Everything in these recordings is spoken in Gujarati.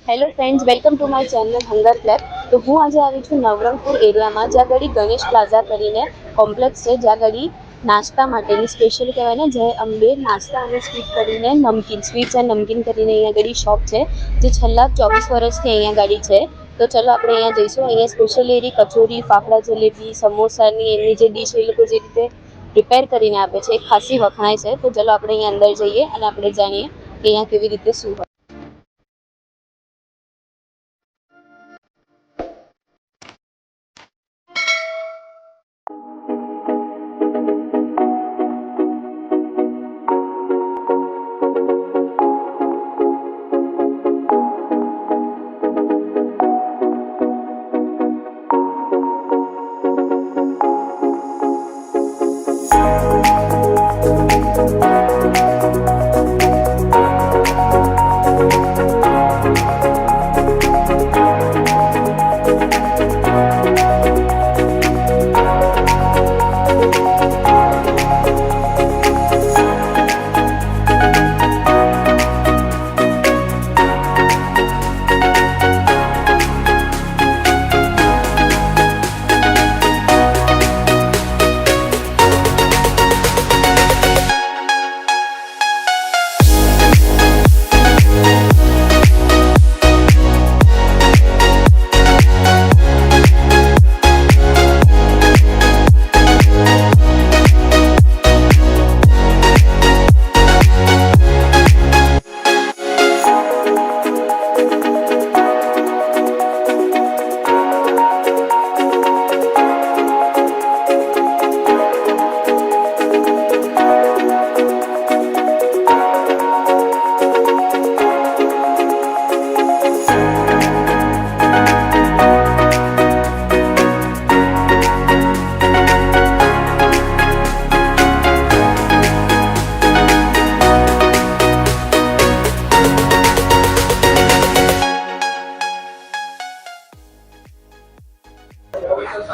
Hello friends, welcome to my channel hunger club. તો હું આજે આવી છું નવરંગપુર એરિયામાં, જ્યાં ઘડી ગણેશ પ્લાઝા કરીને કોમ્પ્લેક્સ છે, જ્યાં ઘડી નાસ્તા માટેની સ્પેશિયલ કહેવાય ને જય અંબે નાસ્તા અને સ્વીટ કરીને નમકીન સ્વીટ્સ એન્ડ નમકીન કરીને અહીંયા ઘડી શોપ છે, જે છેલ્લા 24 વર્ષથી અહીંયા ગાડી છે. તો ચલો આપણે અહીંયા જઈશું. અહીંયા સ્પેશિયલી એરી કચોરી, ફાફડા જલેબી, સમોસાની એની જે ડીશ એ લોકો જે રીતે પ્રિપેર કરીને આપે છે એ ખાસી વખણાય છે. તો ચલો આપણે અહીંયા અંદર જઈએ અને આપણે જાણીએ કે અહીંયા કેવી રીતે શું હોય.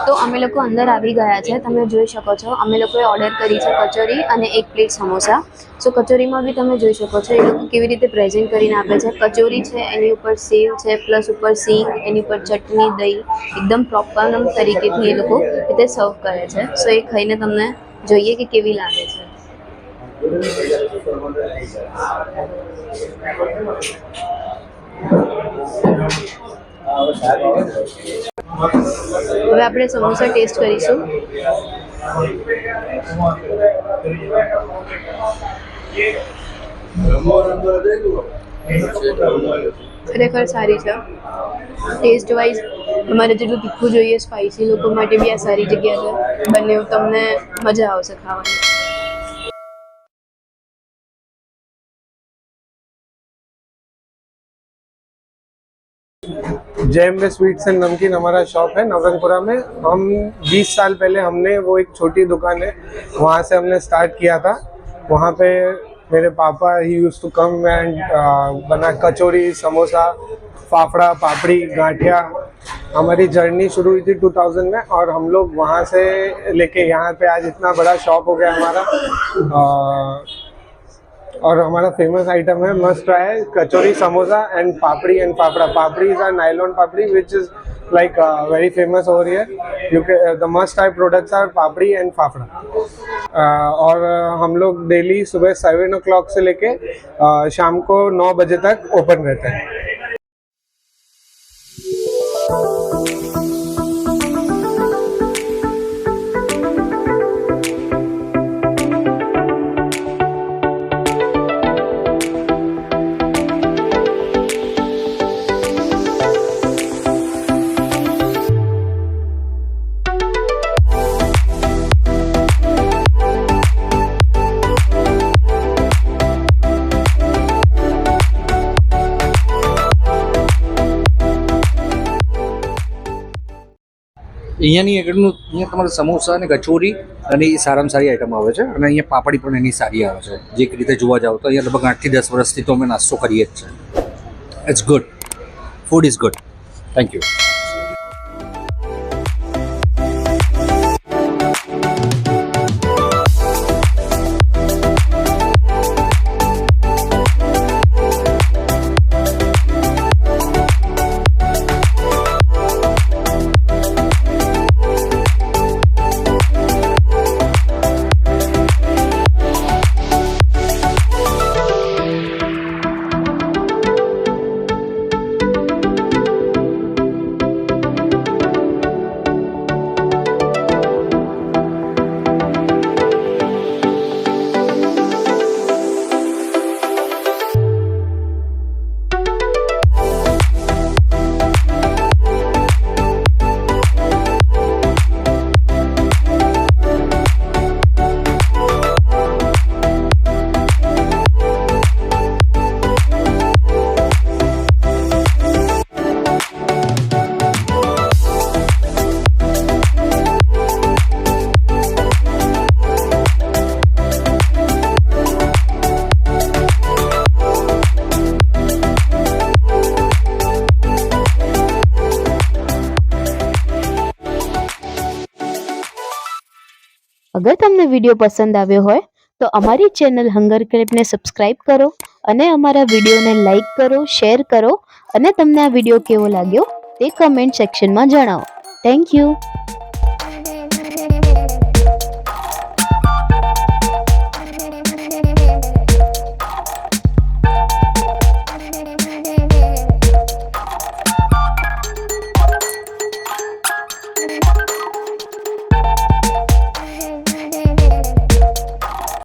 તો અમે લોકો અંદર આવી ગયા છે. તમે જોઈ શકો છો અમે લોકોએ ઓર્ડર કરી છે કચોરી અને 1 પ્લેટ સમોસા. સો કચોરીમાં બી તમે જોઈ શકો છો એ લોકો કેવી રીતે પ્રેઝન્ટ કરીને આપે છે. કચોરી છે, એની ઉપર સેવ છે, પ્લસ ઉપર સિંગ, એની ઉપર ચટણી, દહીં, એકદમ પ્રોપર તરીકેથી એ લોકો રીતે સર્વ કરે છે. સો એ ખાઈને તમને જોઈએ કે કેવી લાગે છે. હવે આપણે સમોસા ટેસ્ટ કરીશું. ખરેખર સારી છે. ટેસ્ટ વાઇઝ તમારે જેટલું તીખું જોઈએ, સ્પાઇસી લોકો માટે બી આ સારી જગ્યા છે. બંને તમને મજા આવશે ખાવાની. जय अम्बे स्वीट्स एंड नमकीन हमारा शॉप है नवरंगपुरा में. हम 20 साल पहले हमने वो एक छोटी दुकान है वहाँ से हमने स्टार्ट किया था. वहाँ पे मेरे पापा ही यूज्ड टू कम एंड बना कचौरी, समोसा, फाफड़ा, पापड़ी, गांठिया. हमारी जर्नी शुरू हुई थी 2000 में और हम लोग वहाँ से लेके यहाँ पे आज इतना बड़ा शॉप हो गया हमारा. और हमारा फेमस आइटम है must try kachori, samosa and papdi and fafda. Papdi is a nylon papdi which is like very famous over here. You can the must try products are papdi and fafda. और हम लोग डेली सुबह 7 o'clock से लेके शाम को 9 बजे तक ओपन रहते हैं. અહીંયાની આગળનું અહીંયા તમારે સમોસા અને કચોરી અને એ સારામાં સારી આઈટમ આવે છે અને અહીંયા પાપડી પણ એની સારી આવે છે. જે રીતે જોવા જાવ તો અહીંયા લગભગ 8 થી 10 વર્ષથી તો અમે નાસ્તો કરીએ જ છે. It's good, food is good. Thank you. અગર તમને વિડીયો પસંદ આવ્યો હોય તો અમારી ચેનલ હંગર ક્રેપને સબસ્ક્રાઇબ કરો અને અમારા વિડીયોને લાઈક કરો, શેર કરો અને તમને આ વિડીયો કેવો લાગ્યો તે કમેન્ટ સેક્શનમાં જણાવો. Thank you.